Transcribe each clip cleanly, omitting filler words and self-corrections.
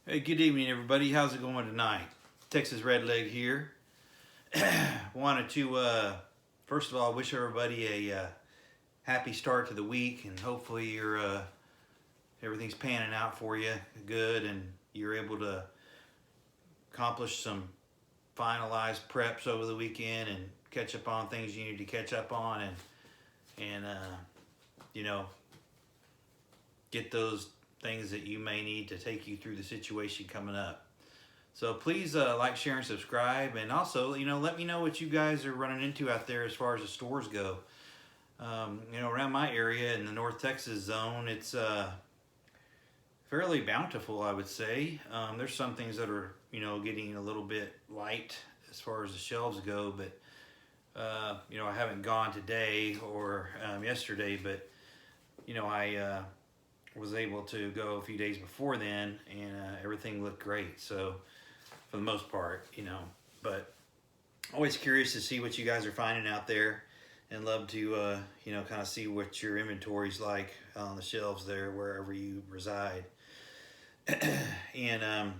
Hey, good evening, everybody. How's it going tonight? Texas Redleg here. Wanted to, first of all, wish everybody a happy start to the week, and hopefully everything's panning out for you good, and you're able to accomplish some finalized preps over the weekend and catch up on things you need to catch up on, and you know, get those things that you may need to take you through the situation coming up. So please like, share, and subscribe. And also, let me know what you guys are running into out there as far as the stores go. Around my area in the North Texas zone, it's fairly bountiful, I would say. There's some things that are, getting a little bit light as far as the shelves go, but, I haven't gone today or yesterday, but, I was able to go a few days before then, and everything looked great. So, for the most part, but always curious to see what you guys are finding out there, and love to, kind of see what your inventory's like on the shelves there, wherever you reside. And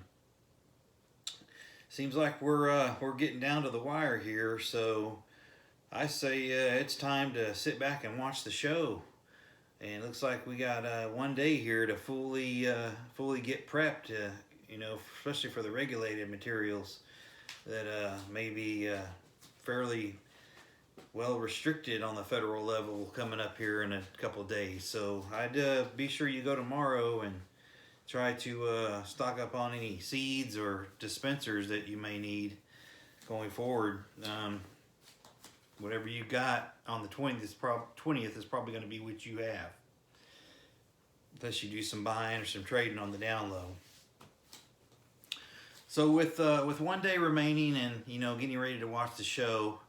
seems like we're getting down to the wire here, so I say it's time to sit back and watch the show. And it looks like we got one day here to fully get prepped. Especially for the regulated materials that may be fairly well restricted on the federal level coming up here in a couple of days. So I'd be sure you go tomorrow and try to stock up on any seeds or dispensers that you may need going forward. Whatever you got on the 20th is probably going to be what you have, unless you do some buying or some trading on the down low. So with one day remaining and getting ready to watch the show,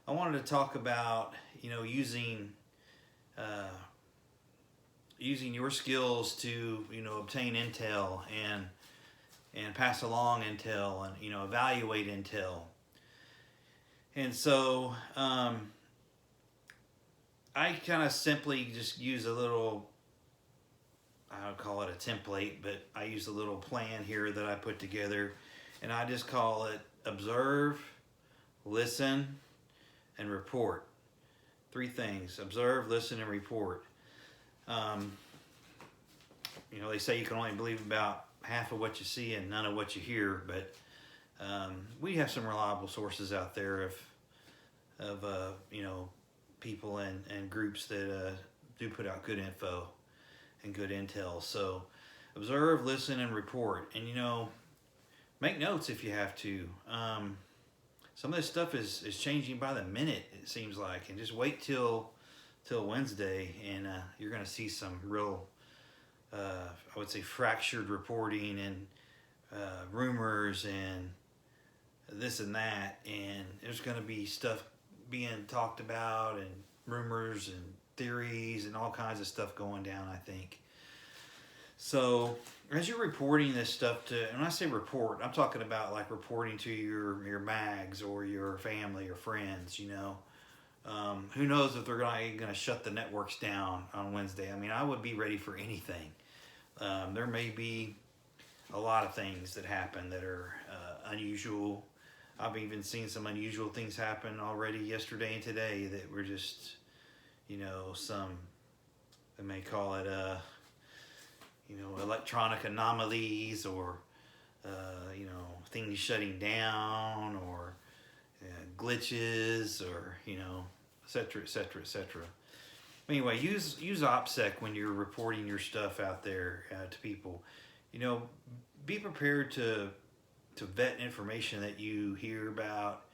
I wanted to talk about using your skills to obtain intel and pass along intel and evaluate intel. And so I kind of simply just use a little, I would call it a template, but I use a little plan here that I put together, and I just call it observe, listen, and report. Three things: observe, listen, and report. They say you can only believe about half of what you see and none of what you hear, but we have some reliable sources out there of people and groups that do put out good info and good intel. So observe, listen, and report. And make notes if you have to. Some of this stuff is changing by the minute, it seems like, and just wait till Wednesday, and you're going to see some real, I would say, fractured reporting and rumors and this and that, and there's going to be stuff being talked about and rumors and theories and all kinds of stuff going down, I think. So as you're reporting this stuff to, and when I say report, I'm talking about like reporting to your mags or your family or friends, who knows if they're going to shut the networks down on Wednesday. I mean, I would be ready for anything. There may be a lot of things that happen that are unusual. I've even seen some unusual things happen already yesterday and today that were just, some, they may call it, electronic anomalies or, things shutting down or glitches or, et cetera, et cetera, et cetera. Anyway, use OPSEC when you're reporting your stuff out there to people. Be prepared to vet information that you hear about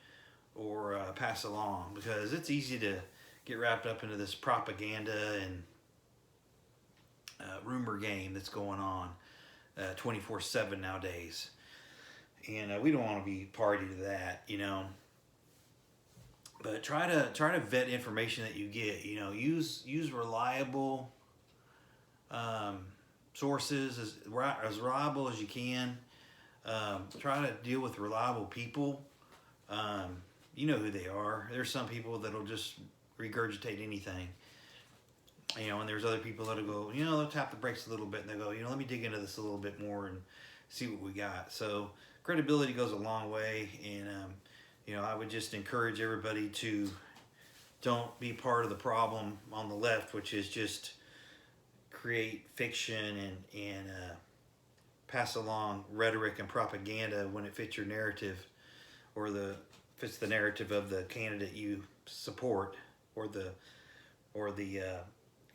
or pass along, because it's easy to get wrapped up into this propaganda and rumor game that's going on 24/7 nowadays, and we don't want to be party to that, But try to vet information that you get. Use reliable sources, as reliable as you can. Try to deal with reliable people. You know who they are. There's some people that'll just regurgitate anything. And there's other people that'll go, they'll tap the brakes a little bit and they'll go, let me dig into this a little bit more and see what we got. So credibility goes a long way. And, I would just encourage everybody to don't be part of the problem on the left, which is just create fiction and pass along rhetoric and propaganda when it fits your narrative or fits the narrative of the candidate you support or the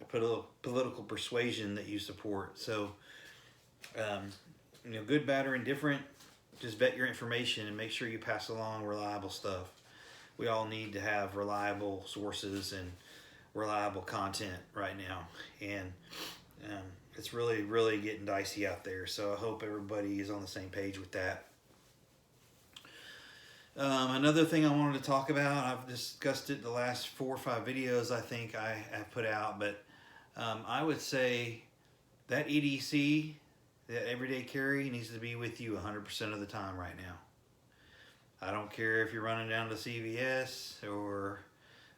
political persuasion that you support. So, good, bad, or indifferent, just vet your information and make sure you pass along reliable stuff. We all need to have reliable sources and reliable content right now. And it's really, really getting dicey out there. So I hope everybody is on the same page with that. Another thing I wanted to talk about, I've discussed it the last 4 or 5 videos I think I have put out, but I would say that EDC, that everyday carry, needs to be with you 100% of the time right now. I don't care if you're running down to CVS or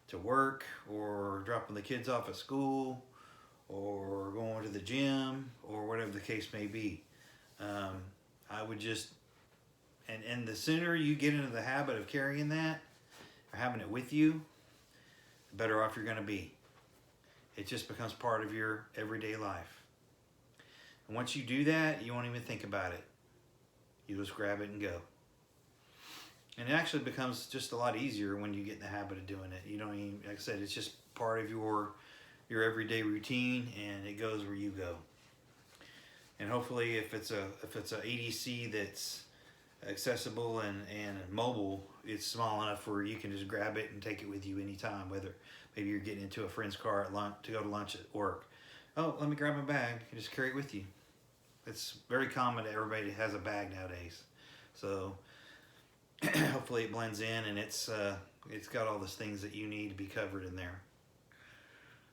to work or dropping the kids off at school or going to the gym or whatever the case may be. I would just, and the sooner you get into the habit of carrying that or having it with you, the better off you're going to be. It just becomes part of your everyday life. And once you do that, you won't even think about it. You just grab it and go. And it actually becomes just a lot easier when you get in the habit of doing it. You don't even, like I said, it's just part of your everyday routine, and it goes where you go. And hopefully, if it's a EDC that's accessible and mobile, it's small enough where you can just grab it and take it with you anytime. Whether maybe you're getting into a friend's car at lunch to go to lunch at work. Oh, let me grab my bag and just carry it with you. It's very common that everybody has a bag nowadays. So hopefully it blends in and it's got all the things that you need to be covered in there.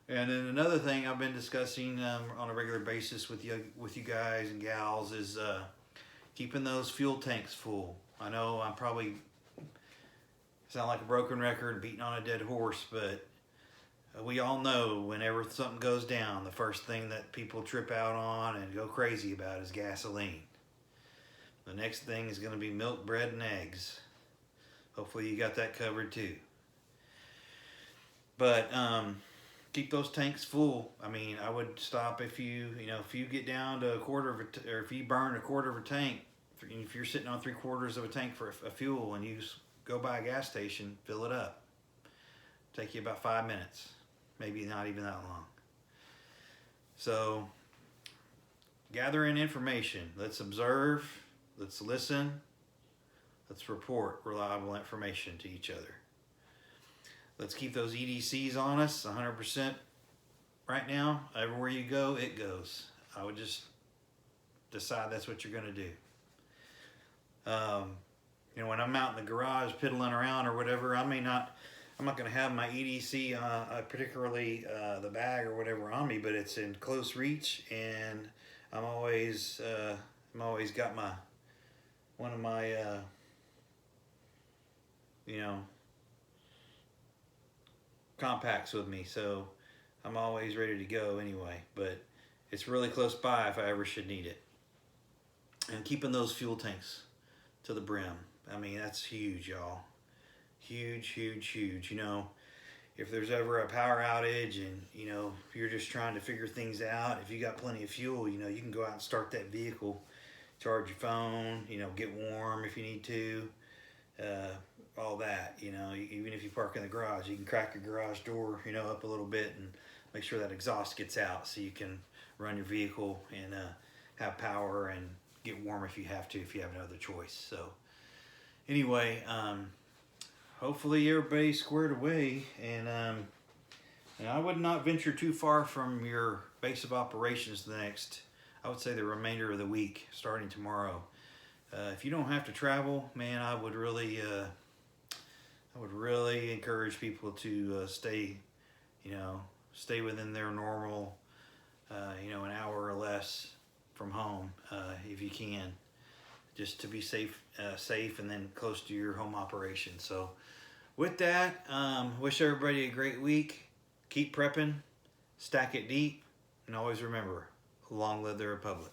And then another thing I've been discussing on a regular basis with you guys and gals is keeping those fuel tanks full. I know I'm probably sound like a broken record, beating on a dead horse, but we all know whenever something goes down, the first thing that people trip out on and go crazy about is gasoline. The next thing is going to be milk, bread, and eggs. Hopefully you got that covered too. But keep those tanks full. I mean, I would stop if you get down to or if you burn a quarter of a tank, if you're sitting on 3/4 of a tank for a fuel and you go by a gas station, fill it up. Take you about 5 minutes, maybe not even that long. So, gather in information. Let's observe. Let's listen. Let's report reliable information to each other. Let's keep those EDCs on us 100% right now. Everywhere you go, it goes. I would just decide that's what you're going to do. When I'm out in the garage piddling around or whatever, I'm not going to have my EDC, particularly the bag or whatever on me, but it's in close reach, and I'm always got one of my compacts with me, so I'm always ready to go anyway. But it's really close by if I ever should need it. And keeping those fuel tanks to the brim. I mean, that's huge, y'all. Huge, huge, huge. If there's ever a power outage and, if you're just trying to figure things out, if you got plenty of fuel, you can go out and start that vehicle, charge your phone, get warm if you need to, all that, even if you park in the garage, you can crack your garage door, up a little bit and make sure that exhaust gets out so you can run your vehicle and have power and get warm if you have no other choice. So anyway, hopefully everybody's squared away, and I would not venture too far from your base of operations I would say the remainder of the week, starting tomorrow. If you don't have to travel, man, I would really encourage people to stay within their normal, an hour or less from home, if you can, just to be safe and then close to your home operation. So with that, wish everybody a great week. Keep prepping, stack it deep, and always remember, long live the Republic.